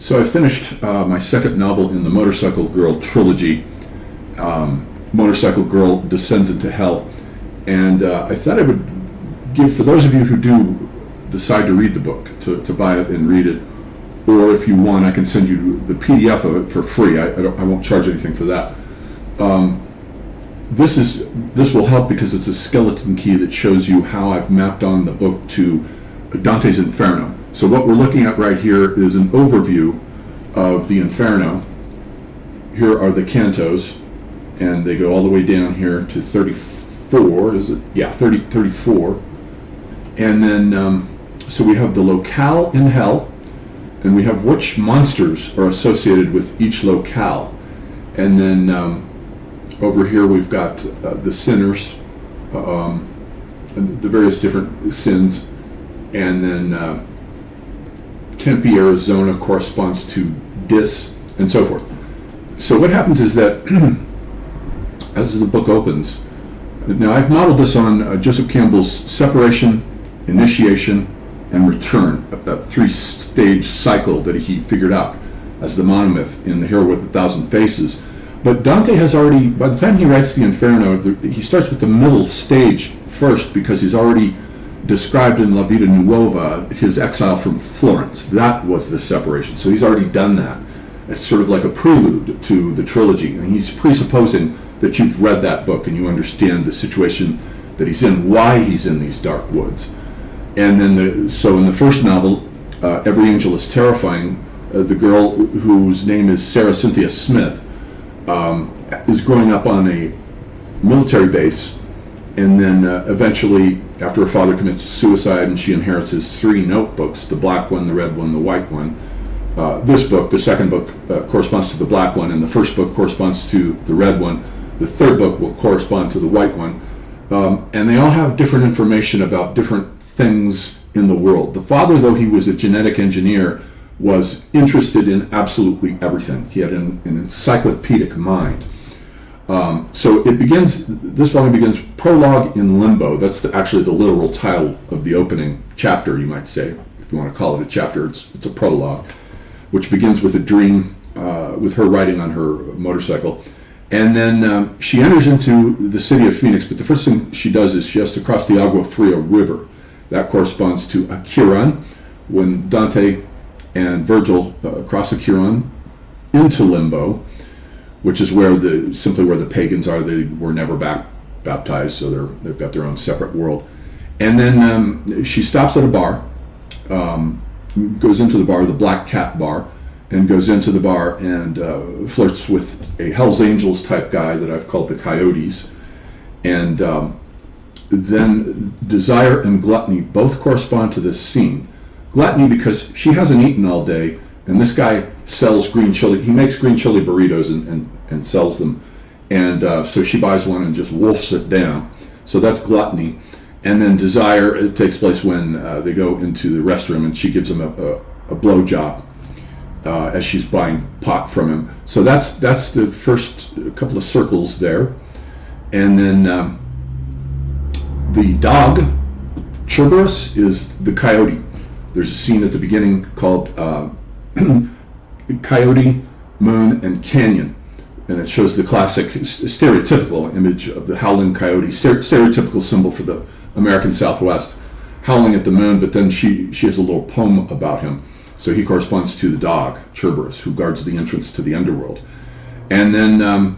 So I finished my second novel in the Motorcycle Girl trilogy. Motorcycle Girl Descends into Hell. And I thought I would give, for those of you who do decide to read the book, to buy it and read it, or if you want, I can send you the PDF of it for free. I won't charge anything for that. This will help because it's a skeleton key that shows you how I've mapped on the book to Dante's Inferno. So what we're looking at right here is an overview of the Inferno. Here are the cantos, and they go all the way down here to 34, is it? Yeah, 34. And then, so we have the locale in hell, and we have which monsters are associated with each locale. And then over here we've got the sinners, and the various different sins. And then Tempe, Arizona corresponds to Dis, and so forth. So what happens is that as the book opens, now I've modeled this on Joseph Campbell's Separation, Initiation, and Return, a three-stage cycle that he figured out as the monomyth in The Hero with a Thousand Faces. But Dante has already, by the time he writes the Inferno, he starts with the middle stage first, because he's already described in La Vita Nuova his exile from Florence. That was the separation. So he's already done that. It's sort of like a prelude to the trilogy. And he's presupposing that you've read that book and you understand the situation that he's in, why he's in these dark woods. And then, so in the first novel, Every Angel is Terrifying, the girl whose name is Sarah Cynthia Smith is growing up on a military base, and then eventually, after her father commits suicide and she inherits his three notebooks, the black one, the red one, the white one. This book, the second book, corresponds to the black one, and the first book corresponds to the red one. The third book will correspond to the white one. And they all have different information about different things in the world. The father, though he was a genetic engineer, was interested in absolutely everything. He had an encyclopedic mind. So it begins, this volume begins, Prologue in Limbo. That's actually the literal title of the opening chapter, you might say, if you want to call it a chapter. It's a prologue, which begins with a dream, with her riding on her motorcycle. And then she enters into the city of Phoenix, but the first thing she does is she has to cross the Agua Fria River. That corresponds to Acheron, when Dante and Virgil cross Acheron into Limbo, which is where simply where the pagans are. They were never baptized, so they've got their own separate world. And then she stops at a bar, goes into the bar, the Black Cat Bar, and goes into the bar and flirts with a Hell's Angels type guy that I've called the Coyotes. And then desire and gluttony both correspond to this scene. Gluttony because she hasn't eaten all day, and this guy sells green chili. He makes green chili burritos and sells them. And so she buys one and just wolfs it down. So that's gluttony. And then desire, it takes place when they go into the restroom and she gives him a blowjob as she's buying pot from him. So that's the first couple of circles there. And then the dog, Cerberus, is the coyote. There's a scene at the beginning called Coyote, Moon, and Canyon. And it shows the classic, stereotypical image of the howling coyote, stereotypical symbol for the American Southwest, howling at the moon, but then she has a little poem about him. So he corresponds to the dog, Cerberus, who guards the entrance to the underworld. And then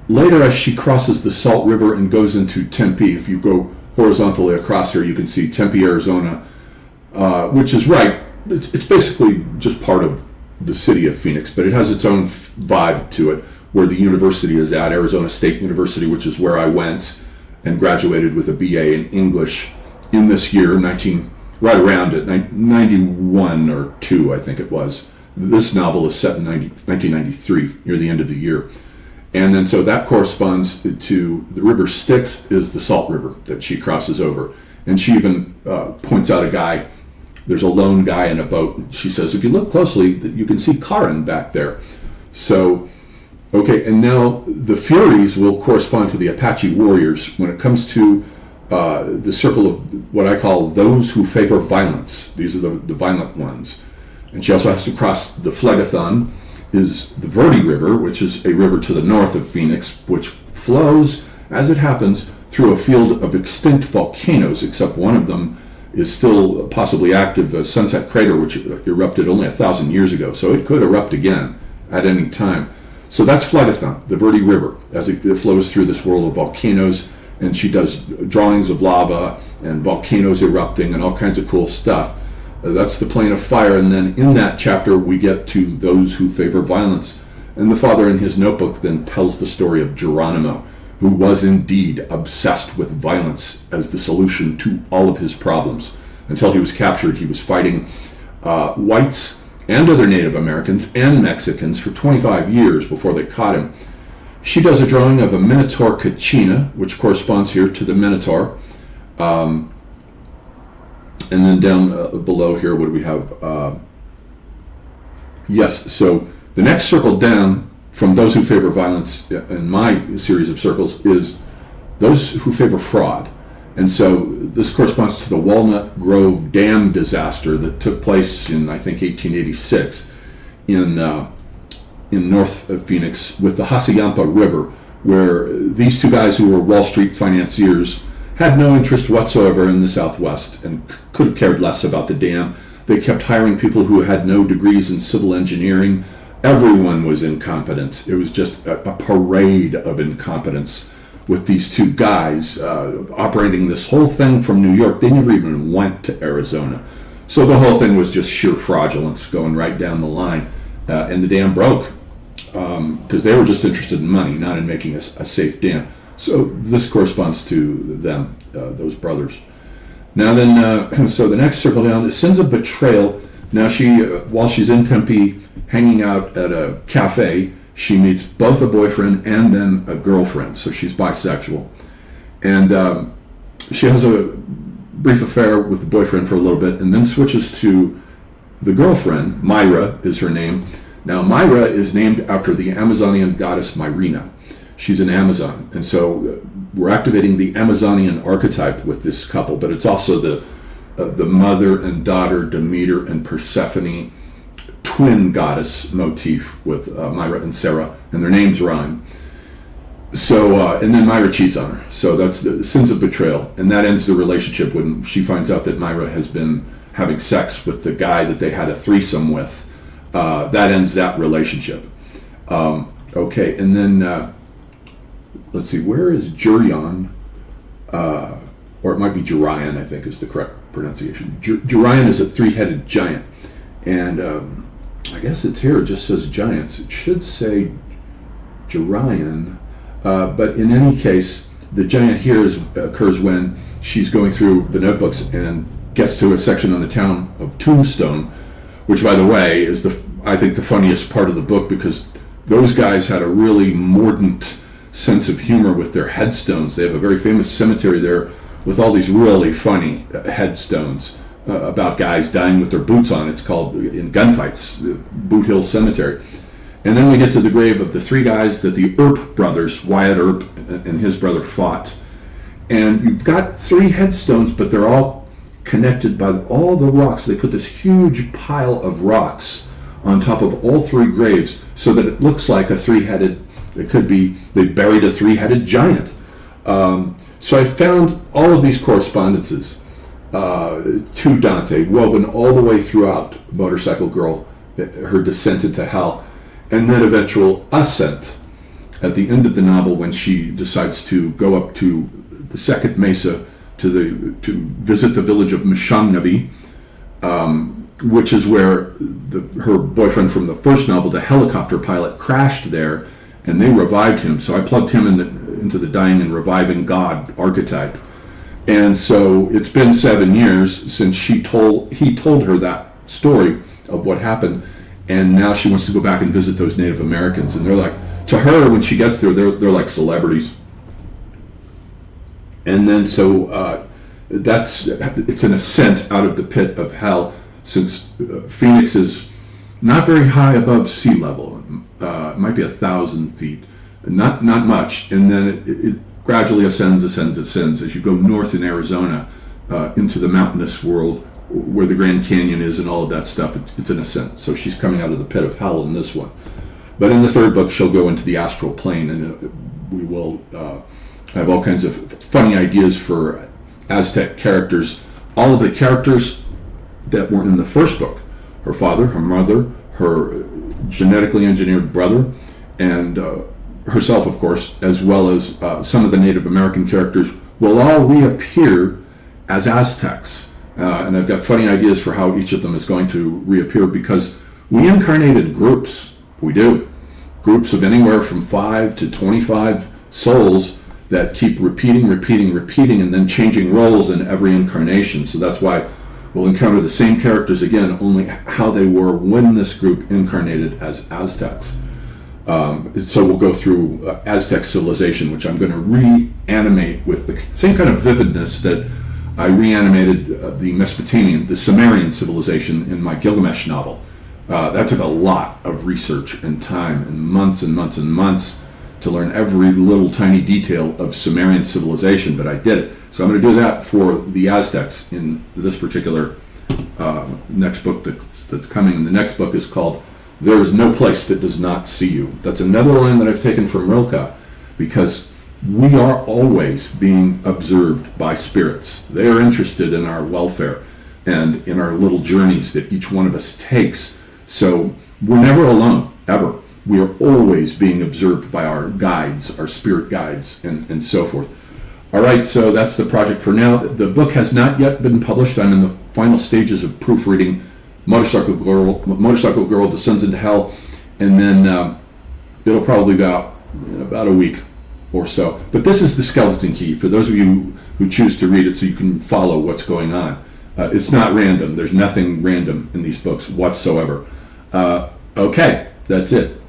later, as she crosses the Salt River and goes into Tempe, if you go horizontally across here, you can see Tempe, Arizona, which is right. It's basically just part of the city of Phoenix, but it has its own vibe to it, where the university is at, Arizona State University, which is where I went and graduated with a BA in English in this year, right around it, 91 or 2, I think it was. This novel is set in 1993, near the end of the year. And then so that corresponds to the river Styx is the Salt River that she crosses over. And she even points out a guy. There's a lone guy in a boat. She says, if you look closely, you can see Karin back there. So, okay, and now the Furies will correspond to the Apache warriors when it comes to the circle of what I call those who favor violence. These are the violent ones. And she also has to cross the Phlegethon, is the Verde River, which is a river to the north of Phoenix, which flows, as it happens, through a field of extinct volcanoes, except one of them is still possibly active, Sunset Crater, which erupted only 1,000 years ago. So it could erupt again at any time. So that's Phlegethon, the Verde River, as it flows through this world of volcanoes. And she does drawings of lava and volcanoes erupting and all kinds of cool stuff. That's the plane of fire. And then in that chapter, we get to those who favor violence. And the father in his notebook then tells the story of Geronimo, who was indeed obsessed with violence as the solution to all of his problems. Until he was captured, he was fighting whites and other Native Americans and Mexicans for 25 years before they caught him. She does a drawing of a Minotaur Kachina, which corresponds here to the Minotaur. And then down below here, what do we have? Yes, so the next circle down from those who favor violence in my series of circles is those who favor fraud. And so this corresponds to the Walnut Grove Dam disaster that took place in, I think, 1886 in north of Phoenix with the Hassayampa River, where these two guys who were Wall Street financiers had no interest whatsoever in the Southwest and could have cared less about the dam. They kept hiring people who had no degrees in civil engineering. Everyone was incompetent. It was just a parade of incompetence with these two guys operating this whole thing from New York. They never even went to Arizona. So the whole thing was just sheer fraudulence going right down the line. And the dam broke because they were just interested in money, not in making a safe dam. So this corresponds to them, those brothers. Now then, so the next circle down is sins of betrayal. Now she, while she's in Tempe, hanging out at a cafe, she meets both a boyfriend and then a girlfriend. So she's bisexual. And she has a brief affair with the boyfriend for a little bit and then switches to the girlfriend. Myra is her name. Now Myra is named after the Amazonian goddess Myrina. She's an Amazon. And so we're activating the Amazonian archetype with this couple, but it's also the mother and daughter, Demeter and Persephone, twin goddess motif with Myra and Sarah, and their names rhyme. So, and then Myra cheats on her. So that's the sins of betrayal. And that ends the relationship when she finds out that Myra has been having sex with the guy that they had a threesome with. That ends that relationship. Okay, and then let's see, where is Jurion? Or it might be Jurion, I think is the correct pronunciation. Jurion is a three-headed giant. And I guess it's here, it just says giants. It should say Jurion. But in any case, the giant here occurs when she's going through the notebooks and gets to a section on the town of Tombstone, which, by the way, is I think the funniest part of the book, because those guys had a really mordant sense of humor with their headstones. They have a very famous cemetery there with all these really funny headstones about guys dying with their boots on. It's called, in gunfights, Boot Hill Cemetery. And then we get to the grave of the three guys that the Earp brothers, Wyatt Earp and his brother, fought. And you've got three headstones, but they're all connected by all the rocks. They put this huge pile of rocks on top of all three graves so that it looks like a three-headed, it could be, they buried a three-headed giant. So I found all of these correspondences to Dante, woven all the way throughout Motorcycle Girl, her descent into hell, and then eventual ascent at the end of the novel when she decides to go up to the second mesa to visit the village of Mishamnabi, which is where her boyfriend from the first novel, the helicopter pilot, crashed there, and they revived him. So I plugged him into the dying and reviving God archetype. And so it's been 7 years since he told her that story of what happened, and now she wants to go back and visit those Native Americans. And they're like, to her, when she gets there, they're like celebrities. And then so it's an ascent out of the pit of hell, since Phoenix is not very high above sea level. It might be 1,000 feet, not much. And then it gradually ascends as you go north in Arizona into the mountainous world where the Grand Canyon is and all of that stuff. It's an ascent. So she's coming out of the pit of hell in this one. But in the third book, she'll go into the astral plane, and we will have all kinds of funny ideas for Aztec characters. All of the characters that were in the first book, her father, her mother, her genetically engineered brother, and herself, of course, as well as some of the Native American characters, will all reappear as Aztecs. And I've got funny ideas for how each of them is going to reappear, because we incarnate in groups. We do. Groups of anywhere from 5 to 25 souls that keep repeating, and then changing roles in every incarnation. So that's why we'll encounter the same characters again, only how they were when this group incarnated as Aztecs. So we'll go through Aztec civilization, which I'm going to reanimate with the same kind of vividness that I reanimated the Mesopotamian, the Sumerian civilization in my Gilgamesh novel. That took a lot of research and time and months and months and months to learn every little tiny detail of Sumerian civilization, but I did it. So I'm going to do that for the Aztecs in this particular next book that's coming. And the next book is called There Is No Place That Does Not See You. That's another line that I've taken from Rilke, because we are always being observed by spirits. They are interested in our welfare and in our little journeys that each one of us takes. So we're never alone, ever. We are always being observed by our guides, our spirit guides, and so forth. All right, so that's the project for now. The book has not yet been published. I'm in the final stages of proofreading Motorcycle Girl Descends into Hell, and then it'll probably be out in about a week or so. But this is the skeleton key for those of you who choose to read it, so you can follow what's going on. It's not random. There's nothing random in these books whatsoever. Okay, that's it.